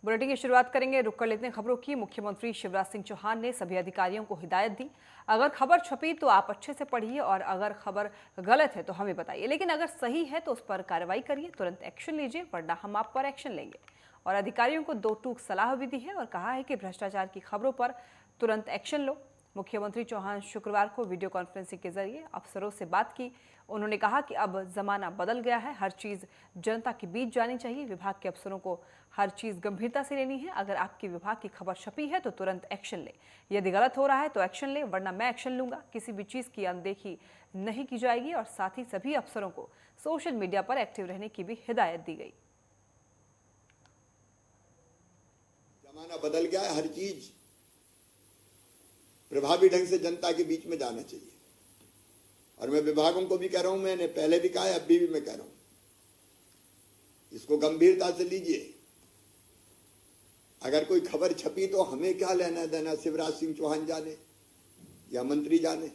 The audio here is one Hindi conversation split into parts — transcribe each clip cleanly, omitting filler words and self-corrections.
बुलेटिन की शुरुआत करेंगे। रुक कर लेते हैं खबरों की। मुख्यमंत्री शिवराज सिंह चौहान ने सभी अधिकारियों को हिदायत दी, अगर खबर छपी तो आप अच्छे से पढ़िए और अगर खबर गलत है तो हमें बताइए, लेकिन अगर सही है तो उस पर कार्रवाई करिए, तुरंत एक्शन लीजिए, वरना हम आप पर एक्शन लेंगे। और अधिकारियों को दो टूक सलाह भी दी है और कहा है कि भ्रष्टाचार की खबरों पर तुरंत एक्शन लो। मुख्यमंत्री चौहान शुक्रवार को वीडियो कॉन्फ्रेंसिंग के जरिए अफसरों से बात की। उन्होंने कहा कि अब जमाना बदल गया है, हर चीज जनता के बीच जानी चाहिए। विभाग के अफसरों को हर चीज गंभीरता से लेनी है। अगर आपके विभाग की खबर छपी है तो तुरंत एक्शन ले, यदि गलत हो रहा है तो एक्शन ले, वरना मैं एक्शन लूंगा। किसी भी चीज की अनदेखी नहीं की जाएगी। और साथ ही सभी अफसरों को सोशल मीडिया पर एक्टिव रहने की भी हिदायत दी गई। जमाना बदल गया है, हर चीज प्रभावी ढंग से जनता के बीच में जाना चाहिए। और मैं विभागों को भी कह रहा हूं, मैंने पहले भी कहा है, अब भी मैं कह रहा हूं, इसको गंभीरता से लीजिए। अगर कोई खबर छपी तो हमें क्या लेना देना, शिवराज सिंह चौहान जाने या मंत्री जाने।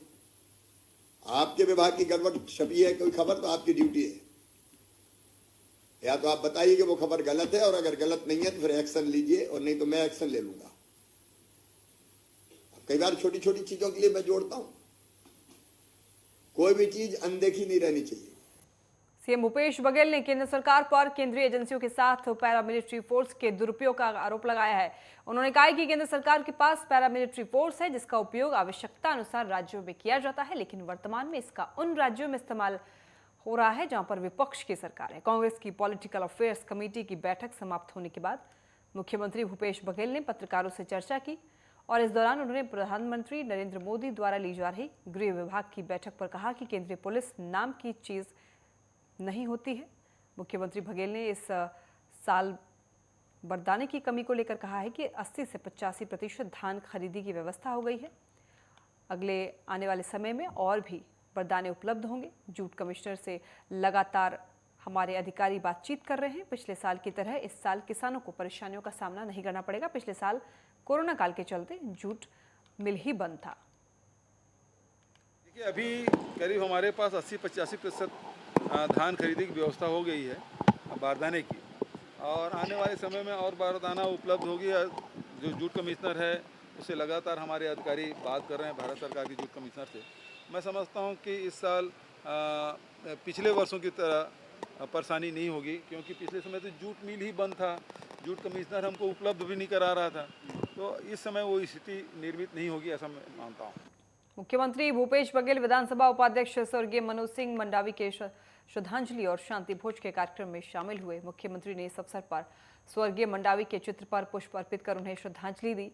आपके विभाग की गड़बड़ छपी है कोई खबर तो आपकी ड्यूटी है, या तो आप बताइए कि वो खबर गलत है, और अगर गलत नहीं है तो फिर एक्शन लीजिए, और नहीं तो मैं एक्शन ले लूंगा। कई बार छोटी छोटी चीजों के लिए मैं जोड़ता हूं, कोई भी चीज अनदेखी नहीं रहनी चाहिए। सीएम भूपेश बघेल ने केंद्र सरकार पर केंद्रीय एजेंसियों के साथ पैरामिलिट्री फोर्स के दुरुपयोग का आरोप लगाया है। उन्होंने कहा कि केंद्र सरकार के पास पैरामिलिट्री फोर्स है जिसका उपयोग आवश्यकता अनुसार राज्यों में किया जाता है, लेकिन वर्तमान में इसका उन राज्यों में इस्तेमाल हो रहा है जहां पर विपक्ष की सरकार है। कांग्रेस की पॉलिटिकल अफेयर्स कमेटी की बैठक समाप्त होने के बाद मुख्यमंत्री भूपेश बघेल ने पत्रकारों से चर्चा की और इस दौरान उन्होंने प्रधानमंत्री नरेंद्र मोदी द्वारा ली जा रही गृह विभाग की बैठक पर कहा कि केंद्रीय पुलिस नाम की चीज नहीं होती है। मुख्यमंत्री बघेल ने इस साल बरदाने की कमी को लेकर कहा है कि 80 से 85% धान खरीदी की व्यवस्था हो गई है। अगले आने वाले समय में और भी बरदाने उपलब्ध होंगे। जूट कमिश्नर से लगातार हमारे अधिकारी बातचीत कर रहे हैं। पिछले साल की तरह इस साल किसानों को परेशानियों का सामना नहीं करना पड़ेगा। पिछले साल कोरोना काल के चलते जूट मिल ही बंद था। देखिए, अभी करीब हमारे पास 80-85% धान खरीदी की व्यवस्था हो गई है बारदाने की, और आने वाले समय में और बारदाना उपलब्ध होगी। जो जूट कमिश्नर है उससे लगातार हमारे अधिकारी बात कर रहे हैं, भारत सरकार की जूट कमिश्नर से। मैं समझता हूं कि इस साल पिछले वर्षों की तरह परेशानी नहीं होगी, क्योंकि पिछले समय तो जूट मिल ही बंद था, जूट कमिश्नर हमको उपलब्ध भी नहीं करा रहा था। तो इस समय वो स्थिति निर्मित नहीं होगी, ऐसा मैं मानता हूँ। मुख्यमंत्री भूपेश बघेल विधानसभा उपाध्यक्ष स्वर्गीय मनोज सिंह मंडावी के श्रद्धांजलि और शांति भोज के कार्यक्रम में शामिल हुए। मुख्यमंत्री ने इस अवसर पर स्वर्गीय मंडावी के चित्र पर पुष्प अर्पित कर उन्हें श्रद्धांजलि दी।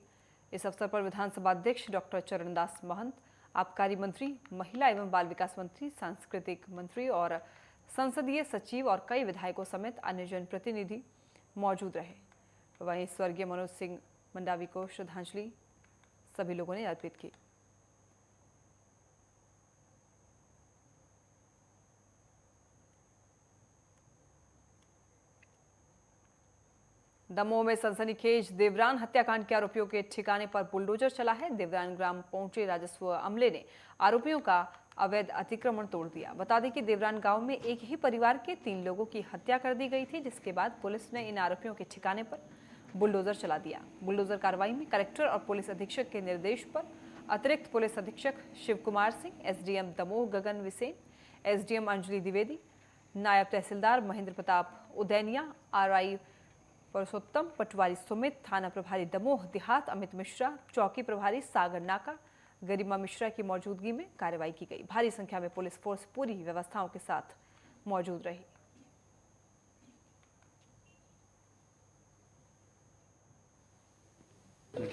इस अवसर पर विधानसभा अध्यक्ष डॉक्टर चरणदास महंत, आबकारी मंत्री, महिला एवं बाल विकास मंत्री, सांस्कृतिक मंत्री और संसदीय सचिव और कई विधायकों समेत अन्य जनप्रतिनिधि मौजूद रहे। वहीं स्वर्गीय मनोज सिंह मंडावी को श्रद्धांजलि सभी लोगों ने अर्पित की। दमोह में सनसनीखेज देवरान हत्याकांड के आरोपियों के ठिकाने पर बुलडोजर चला है। देवरान ग्राम पहुंचे राजस्व अमले ने आरोपियों का अवैध अतिक्रमण तोड़ दिया। बता दें कि देवरान गांव में एक ही परिवार के 3 लोगों की हत्या कर दी गई थी, जिसके बाद पुलिस ने इन आरोपियों के ठिकाने पर बुलडोजर चला दिया। बुलडोजर कार्रवाई में कलेक्टर और पुलिस अधीक्षक के निर्देश पर अतिरिक्त पुलिस अधीक्षक शिव कुमार सिंह, एसडीएम दमोह गगन विसेन, एसडीएम अंजलि द्विवेदी, नायब तहसीलदार महेंद्र प्रताप उदैनिया, आरआई पुरुषोत्तम पटवारी सुमित, थाना प्रभारी दमोह देहात अमित मिश्रा, चौकी प्रभारी सागर नाका गरिमा मिश्रा की मौजूदगी में कार्रवाई की गई। भारी संख्या में पुलिस फोर्स पूरी व्यवस्थाओं के साथ मौजूद रही।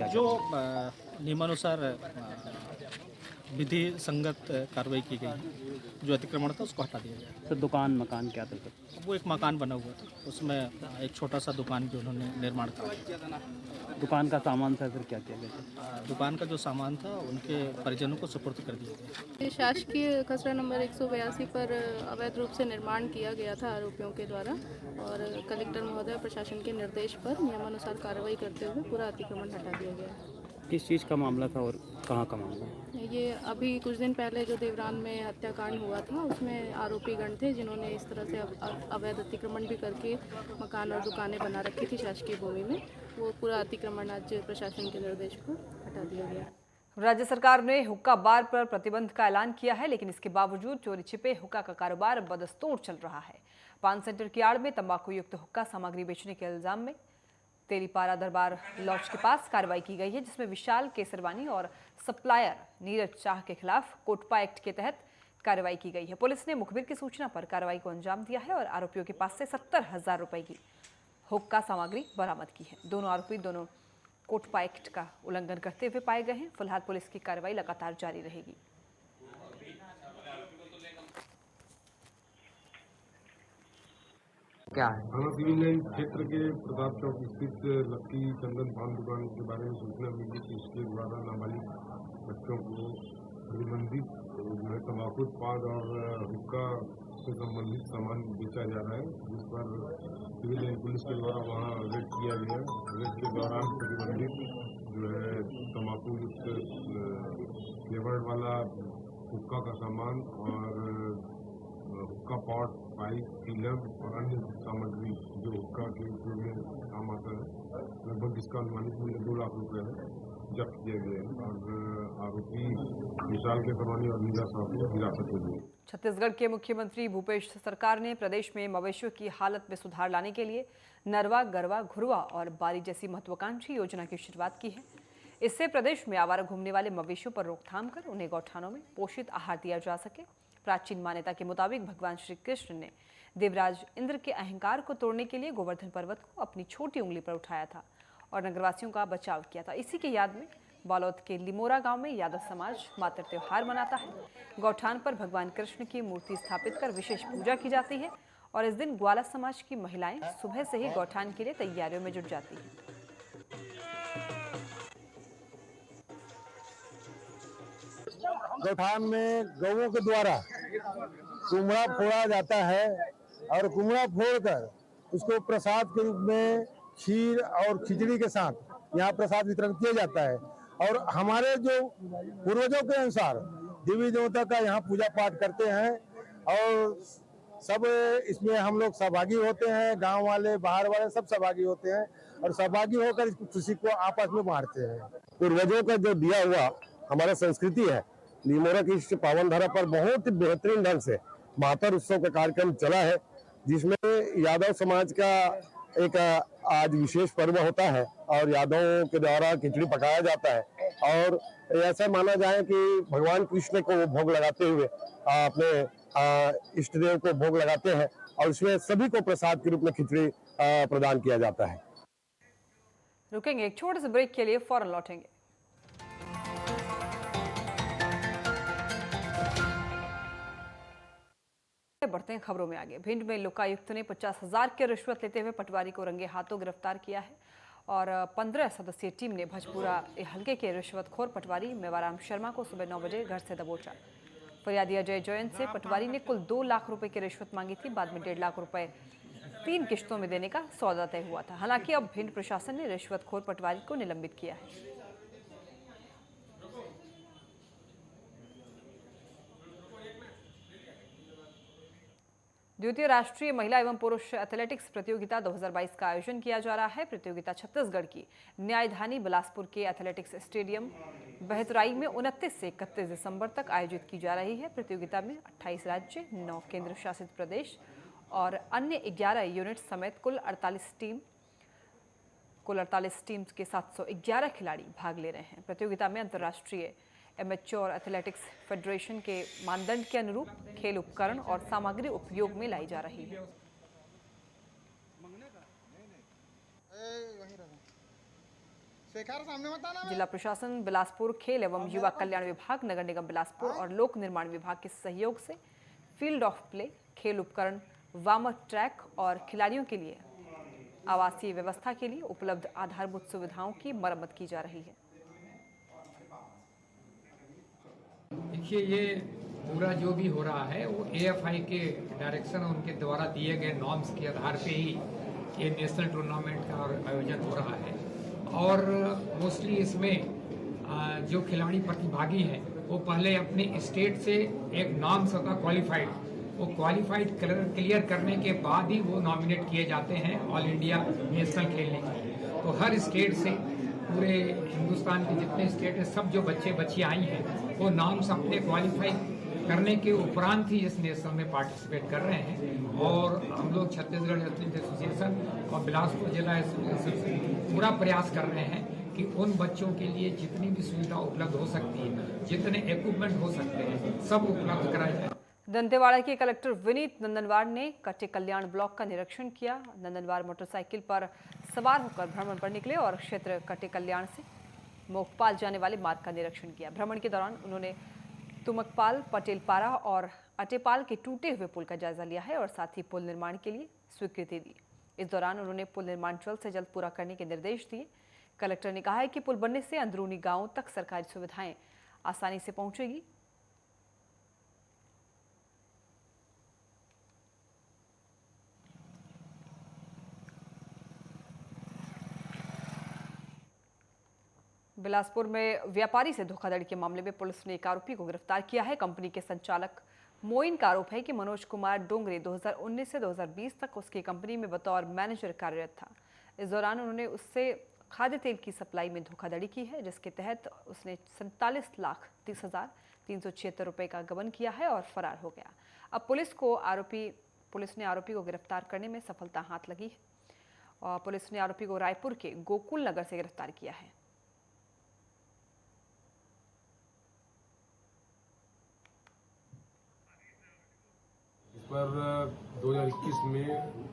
जो नियमानुसार विधि संगत कार्रवाई की गई, जो अतिक्रमण था उसको हटा दिया गया। सर, दुकान मकान क्या था? वो एक मकान बना हुआ था, उसमें एक छोटा सा दुकान भी उन्होंने निर्माण करा। दुकान का सामान था सर, क्या किया गया था? दुकान का जो सामान था उनके परिजनों को सुपुर्द कर दिया गया। शासकीय खसरा नंबर 182 पर अवैध रूप से निर्माण किया गया था आरोपियों के द्वारा, और कलेक्टर महोदय प्रशासन के निर्देश पर नियमानुसार कार्रवाई करते हुए पूरा अतिक्रमण हटा दिया गया। किस चीज़ का मामला था और कहाँ का मामला है? ये अभी कुछ दिन पहले जो देवरान में हत्याकांड हुआ था उसमें आरोपी गण थे जिन्होंने इस तरह से अवैध अतिक्रमण भी करके मकान और दुकानें बना रखी थी शासकीय भूमि में। वो पूरा अतिक्रमण आज प्रशासन के निर्देश पर हटा दिया गया। राज्य सरकार ने हुक्का बार पर प्रतिबंध का ऐलान किया है, लेकिन इसके बावजूद चोरी छिपे हुक्का का कारोबार बदस्तूर चल रहा है। पान सेंटर की आड़ में तंबाकू युक्त हुक्का सामग्री बेचने के इल्जाम में तेलीपारा दरबार लॉज के पास कार्रवाई की गई है, जिसमें विशाल केसरवानी और सप्लायर नीरज शाह के खिलाफ कोटपा एक्ट के तहत कार्रवाई की गई है। पुलिस ने मुखबिर की सूचना पर कार्रवाई को अंजाम दिया है और आरोपियों के पास से 70,000 रुपए की हुक्का सामग्री बरामद की है। दोनों आरोपी कोटपा एक्ट का उल्लंघन करते हुए पाए गए हैं। फिलहाल पुलिस की कार्रवाई लगातार जारी रहेगी। क्या है? थाना सिविल लाइन क्षेत्र के प्रताप चौक स्थित लक्की चंदन पान दुकान के बारे में सूचना मिली कि इसके द्वारा नाबालिग बच्चों को प्रतिबंधित जो है तम्बाकू उत्पाद और हुक्का से संबंधित सामान बेचा जा रहा है, जिस पर सिविल लाइन पुलिस के द्वारा वहाँ रेड किया गया। रेड के दौरान प्रतिबंधित जो है तम्बाकू युक्त फ्लेवर्ड वाला हुक्का का सामान और हुक्का पॉट, पाइप, पीलर और अन्य सामग्री जो हुक्का के उपयोग में काम आता है, लगभग इसका अनुमानित मूल्य 2 लाख रुपए है, जब्त किया गया है और आरोपी विशाल केसरवानी और नीरज शाह को हिरासत में लिया। छत्तीसगढ़ के मुख्यमंत्री भूपेश सरकार ने प्रदेश में मवेशियों की हालत में सुधार लाने के लिए नरवा, गरवा, घुरवा और बारी जैसी महत्वाकांक्षी योजना की शुरुआत की है। इससे प्रदेश में आवारा घूमने वाले मवेशियों पर रोकथाम कर उन्हें गौठानों में पोषित आहार दिया जा सके। प्राचीन मान्यता के मुताबिक भगवान श्री कृष्ण ने देवराज इंद्र के अहंकार को तोड़ने के लिए गोवर्धन पर्वत को अपनी छोटी उंगली पर उठाया था और नगरवासियों का बचाव किया था। इसी की याद में बालोद के लिमोरा गांव में यादव समाज मातृ त्योहार मनाता है। गौठान पर भगवान कृष्ण की मूर्ति स्थापित कर विशेष पूजा की जाती है और इस दिन ग्वाला समाज की महिलाएं सुबह से ही गौठान के लिए तैयारियों में जुट जाती हैं। गौठान में गौओं के द्वारा कुमड़ा फोड़ा जाता है और कुमड़ा फोड़कर उसको प्रसाद के रूप में खीर और खिचड़ी के साथ यहाँ प्रसाद वितरण किया जाता है। और हमारे जो पूर्वजों के अनुसार देवी देवता का यहाँ पूजा पाठ करते हैं और सब इसमें हम लोग सहभागी होते हैं। गांव वाले, बाहर वाले सब सहभागी होते हैं और सहभागी होकर इस खुशी को आपस में बांटते हैं। पूर्वजों का जो दिया हुआ हमारा संस्कृति है, लिमोरा की इस पावन धरा पर बहुत बेहतरीन ढंग से मातर उत्सव का कार्यक्रम चला है, जिसमें यादव समाज का एक आज विशेष पर्व होता है और यादवों के द्वारा खिचड़ी पकाया जाता है और ऐसा माना जाए कि भगवान कृष्ण को वो भोग लगाते हुए अपने इष्ट देव को भोग लगाते हैं और उसमें सभी को प्रसाद के रूप में खिचड़ी प्रदान किया जाता है। रुकेंगे एक छोटे से ब्रेक के लिए, फौरन लौटेंगे। बढ़ते हैं खबरों में आगे। भिंड में लोकायुक्त ने 50,000 की रिश्वत लेते हुए पटवारी को रंगे हाथों गिरफ्तार किया है और 15 सदस्यीय टीम ने भजपुरा हल्के के रिश्वतखोर पटवारी मेवाराम शर्मा को सुबह 9 बजे घर से दबोचा। फरियादी अजय जयंत से पटवारी ने कुल 2 लाख रुपए की रिश्वत मांगी थी। बाद में 1.5 लाख रुपए 3 किश्तों में देने का सौदा तय हुआ था। हालांकि अब भिंड प्रशासन ने रिश्वतखोर पटवारी को निलंबित किया है। द्वितीय राष्ट्रीय महिला एवं पुरुष एथलेटिक्स प्रतियोगिता 2022 का आयोजन किया जा रहा है। प्रतियोगिता छत्तीसगढ़ की न्यायधानी बिलासपुर के एथलेटिक्स स्टेडियम बहतराई में 29 से 31 दिसंबर तक आयोजित की जा रही है। प्रतियोगिता में 28 राज्य, 9 केंद्र शासित प्रदेश और अन्य 11 यूनिट समेत कुल 48 टीम्स के 711 खिलाड़ी भाग ले रहे हैं। प्रतियोगिता में अंतर्राष्ट्रीय एमेच्योर एथलेटिक्स फेडरेशन के मानदंड के अनुरूप खेल उपकरण और सामग्री उपयोग में लाई जा रही है। जिला प्रशासन बिलासपुर, खेल एवं युवा कल्याण विभाग, नगर निगम बिलासपुर और लोक निर्माण विभाग के सहयोग से फील्ड ऑफ प्ले, खेल उपकरण, वार्म अप ट्रैक और खिलाड़ियों के लिए आवासीय व्यवस्था के लिए उपलब्ध आधारभूत सुविधाओं की मरम्मत की जा रही है। देखिए, ये पूरा जो भी हो रहा है वो AFI के डायरेक्शन, उनके द्वारा दिए गए नॉर्म्स के आधार पे ही ये नेशनल टूर्नामेंट का आयोजन हो रहा है और मोस्टली इसमें जो खिलाड़ी प्रतिभागी हैं वो पहले अपने स्टेट से एक नॉर्म्स होता क्वालिफाइड, वो क्वालिफाइड क्लियर करने के बाद ही वो नॉमिनेट किए जाते हैं ऑल इंडिया नेशनल खेलने के लिए। तो हर स्टेट से पूरे हिंदुस्तान के जितने स्टेट हैं सब जो बच्चे बच्चियाँ आई हैं वो नॉर्म्स अपने क्वालिफाई करने के उपरांत ही इस नेशनल में पार्टिसिपेट कर रहे हैं। और हम लोग छत्तीसगढ़ एथलीट एसोसिएशन और बिलासपुर जिला एसोसिएशन पूरा प्रयास कर रहे हैं कि उन बच्चों के लिए जितनी भी सुविधा उपलब्ध हो सकती है, जितने इक्विपमेंट हो सकते हैं, सब उपलब्ध कराए जाए। दंतेवाड़ा के कलेक्टर विनीत नंदनवार ने कटे कल्याण ब्लॉक का निरीक्षण किया। नंदनवार मोटरसाइकिल पर सवार होकर भ्रमण पर निकले और क्षेत्र कटे कल्याण से मोकपाल जाने वाले मार्ग का निरीक्षण किया। भ्रमण के दौरान उन्होंने तुमकपाल, पटेलपारा और अटेपाल के टूटे हुए पुल का जायजा लिया है और साथ ही पुल निर्माण के लिए स्वीकृति दी। इस दौरान उन्होंने पुल निर्माण जल्द से जल्द पूरा करने के निर्देश दिए। कलेक्टर ने कहा है कि पुल बनने से अंदरूनी गांवों तक सरकारी सुविधाएं आसानी से पहुंचेगी। बिलासपुर में व्यापारी से धोखाधड़ी के मामले में पुलिस ने एक आरोपी को गिरफ्तार किया है। कंपनी के संचालक मोइन का आरोप है कि मनोज कुमार डोंगरे 2019 से 2020 तक उसकी कंपनी में बतौर मैनेजर कार्यरत था। इस दौरान उन्होंने उससे खाद्य तेल की सप्लाई में धोखाधड़ी की है, जिसके तहत उसने 47,30,376 रुपये का गबन किया है और फरार हो गया। अब पुलिस ने आरोपी को गिरफ्तार करने में सफलता हाथ लगी है और पुलिस ने आरोपी को रायपुर के गोकुल नगर से गिरफ्तार किया है। पर 2021 में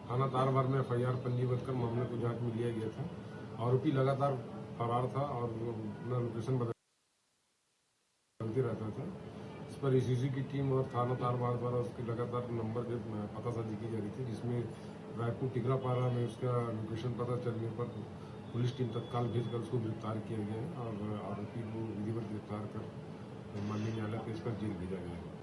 थाना तारवार में FIR पंजीबद्ध कर मामले को जांच में लिया गया था। आरोपी लगातार फरार था और अपना लोकेशन बदलते रहता था। इस पर ECC की टीम और थाना तारवार द्वारा उसके लगातार नंबर के पतासाजी की जा रही थी, जिसमें रायपुर टिकरापारा में उसका लोकेशन पता चलने पर पुलिस टीम तत्काल भेजकर उसको गिरफ्तार किया गया है और आरोपी को विधिवत गिरफ्तार कर माननीय न्यायालय पेश कर जेल भेजा गया है।